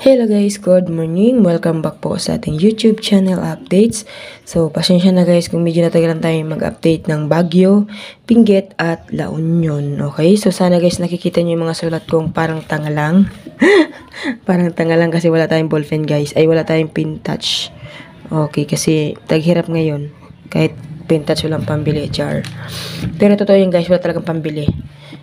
Hello guys, good morning. Welcome back po sa ating YouTube channel updates. So, pasensya na guys kung medyo natagalan tayo mag-update ng Baguio, Benguet at La Union. Okay? So, sana guys nakikita nyo yung mga sulat kong parang tangalang. Parang tangalang kasi wala tayong ballpen guys. Ay, wala tayong pin touch. Okay, kasi taghirap ngayon. Kahit pin touch walang pambili, char. Pero totoo yun guys, wala talagang pambili.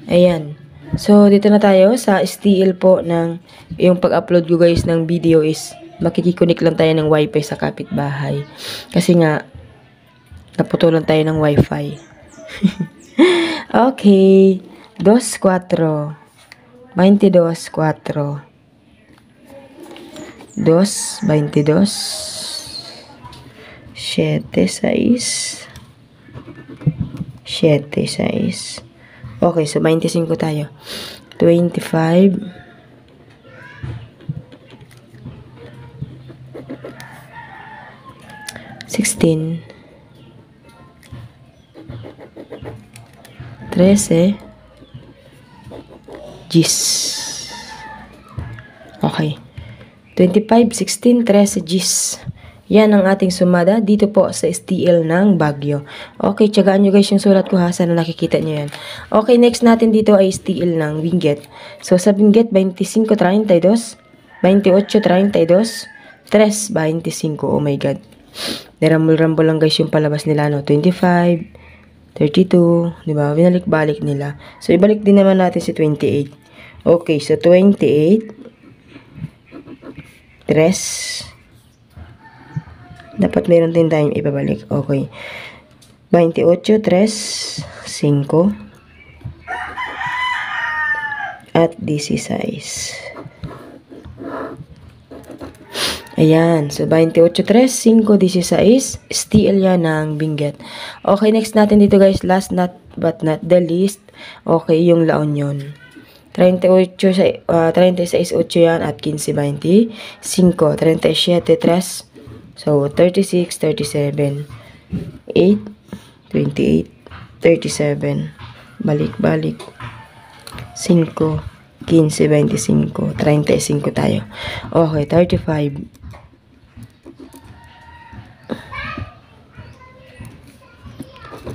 Ayan. So, dito na tayo sa STL po ng yung pag-upload ko guys ng video is makikiconnect lang tayo ng wifi sa kapitbahay. Kasi nga, naputulan tayo ng wifi. Okay. 2-4. 22-4. 2-22. 7-6. 7-6. Okay, so 25 tayo. 25. 16. 13. 10. Okay. 25, 16, 13, 10. Yan ang ating sumada dito po sa STL ng Baguio. Okay, tsagaan nyo guys yung sulat ko ha. Sana nakikita nyo yan. Okay, next natin dito ay STL ng Benguet. So, sa Benguet, 25-32, 28-32, 3-25. Oh my God. Narambol-rambol lang guys yung palabas nila, no? 25, 32, diba? Binalik-balik nila. So, ibalik din naman natin si 28. Okay, so 28, 3, dapat meron din tayong ibabalik. Okay. 28, 3, 5. At 16. Ayan. So, 28, 3, 5, 16. STL yan ng Benguet. Okay, next natin dito guys. Last not but not the least. Okay, yung La Union. 36, 8 yan at 15, 20. 5, 37, 3. So, 36, 37, 8, 28, 37, balik-balik, 5, 15, 25, 35 tayo. Okay, 35.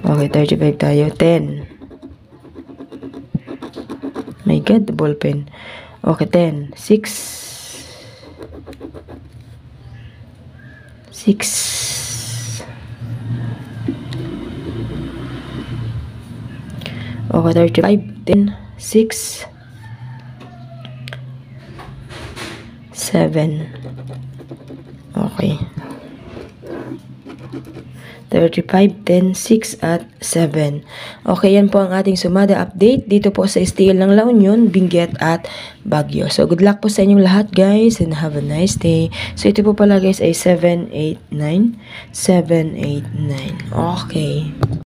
Okay, 35 tayo. 10. My God, the ballpen. Okay, 10. 6. 6. Okay, 35. 10. 6. 7. Okay. 35, 10, 6, at 7. Okay, yan po ang ating sumada update dito po sa STL ng La Union, Benguet at Baguio. So, good luck po sa inyong lahat guys and have a nice day. So, ito po pala guys ay 7, 8, 9. 7, 8, 9. Okay.